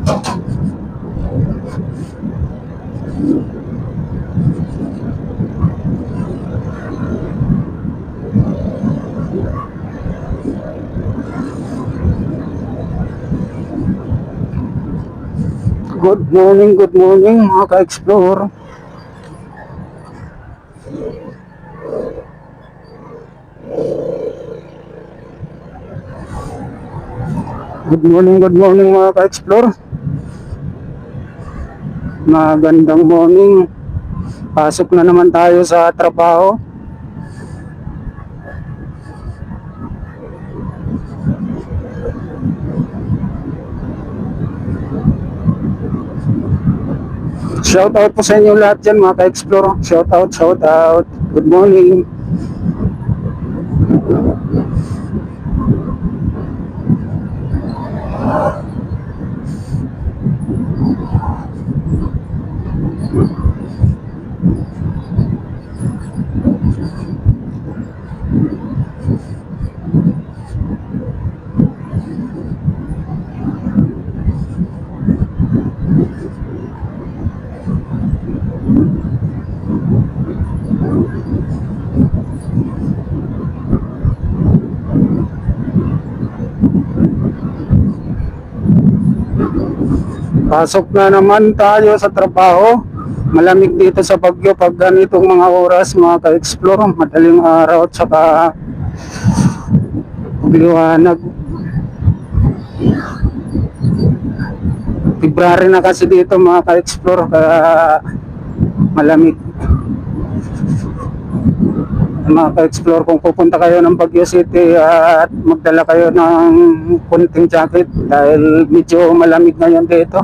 Good morning mga ka-explore. Good morning mga ka-explore. Magandang morning. Pasok na naman tayo sa trabaho. Shout out po sa inyo lahat dyan mga ka-explore. Shout out. Good morning. Pasok na naman tayo sa trabaho. Malamig dito sa Baguio pag ganitong mga oras mga ka-explore. Madaling araw at saka liwanag. February na kasi dito mga ka-explore, kaya malamig. Mga ka-explore, kung pupunta kayo ng Baguio City at magdala kayo ng kunting jacket dahil medyo malamig ngayon dito.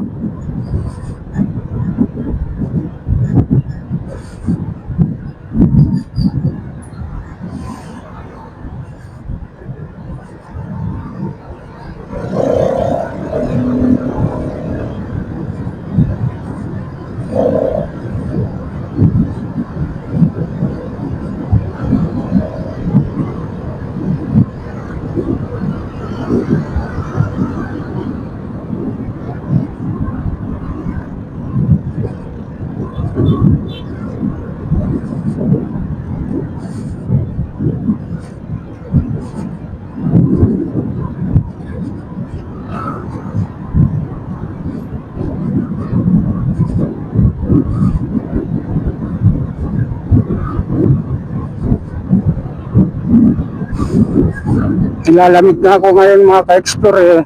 Nilalamig na ako ngayon mga ka-explore eh.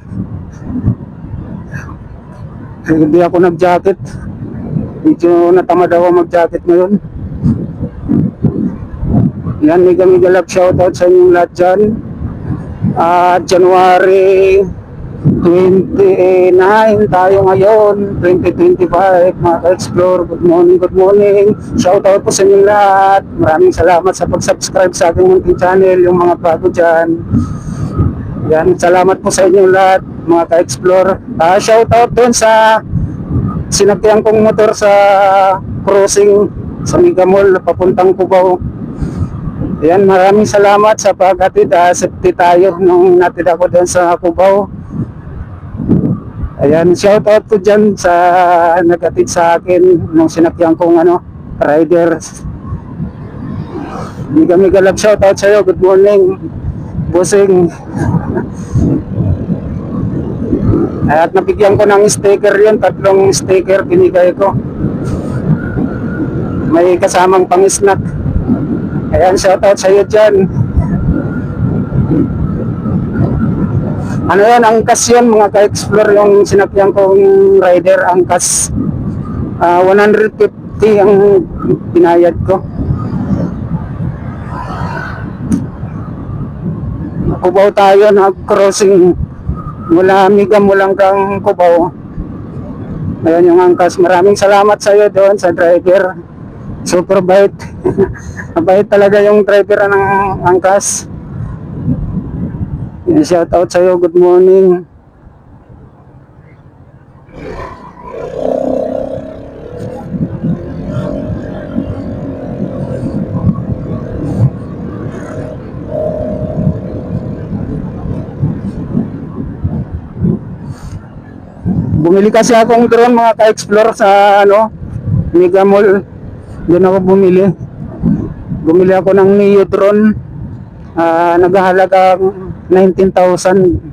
Hindi ako nag-jacket. Medyo natamad ako mag-jacket ngayon. Yan, mega love shoutout sa inyong lahat dyan. January 29 tayo ngayon, 2025 mga ka-explore. Good morning. Shoutout po sa inyong lahat. Maraming salamat sa pag-subscribe sa aking munting channel, yung mga bago dyan. Yan, salamat po sa inyong lahat mga ka-explore. Shoutout dun sa sinakyan kong motor sa crossing sa Mega Mall papuntang Cubao. Yan, maraming salamat sa pag-atid. Safety tayo nung natid ako dun sa Cubao. Ayan, shoutout po dyan sa nag-atid sa akin nung sinakyan kong rider. Mega love shoutout sa'yo. Good morning, bossing. At nabigyan ko ng sticker yun, 3 sticker binigay ko. May kasamang pang-snack. Ayan, shoutout sa'yo dyan. Ano yan, angkas yun mga ka-explore, yung sinakyan kong rider, angkas. 150 ang pinayad ko. Cubao tayo, nag-crossing mula Mega Mall hanggang Cubao. Ayan yung angkas. Maraming salamat sa iyo doon sa driver. Super bait. Mabait talaga yung driver ng angkas. Shout out sa iyo. Good morning. Bumili kasi akong drone mga ka-explore sa ano, Mega Mall. Doon ako bumili. Bumili ako ng Neo drone. Naghahalaga 19,000.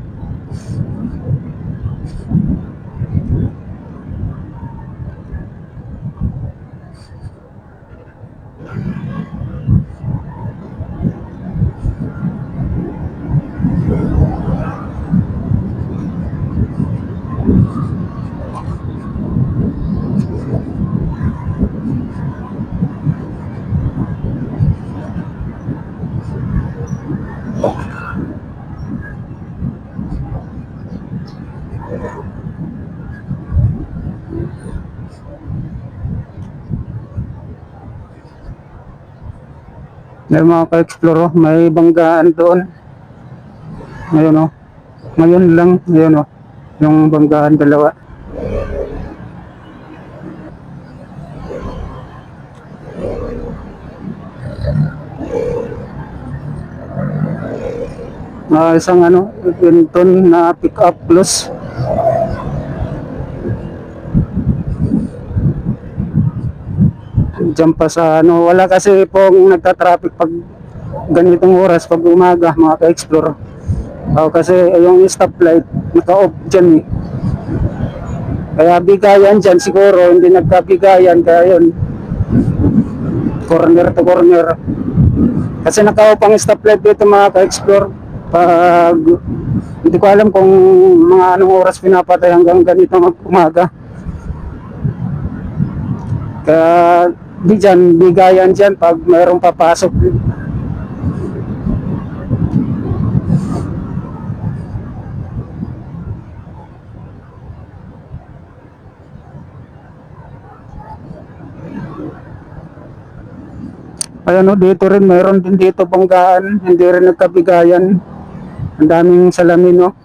May mga ka-explore, may banggaan doon. Ngayon oh. Ngayon lang, ngayon oh. Yung banggaan dalawa. Isang ano, Benton na pick up plus. Diyan pa sa ano, wala kasi pong nagta-traffic pag ganitong oras, pag umaga mga ka-explore. Kasi yung stoplight naka-off dyan eh. Kaya bigayan dyan siguro, hindi nagkabigayan, kaya yun, corner to corner. Kasi naka-off ang stoplight dito mga ka-explore. Pag hindi ko alam kung mga anong oras pinapatay hanggang ganito mag-umaga. Kaya di dyan, bigayan dyan pag mayroong papasok. Ayan o, dito rin, mayroon din dito banggaan, hindi rin nagkabigayan. Ang daming salamin o.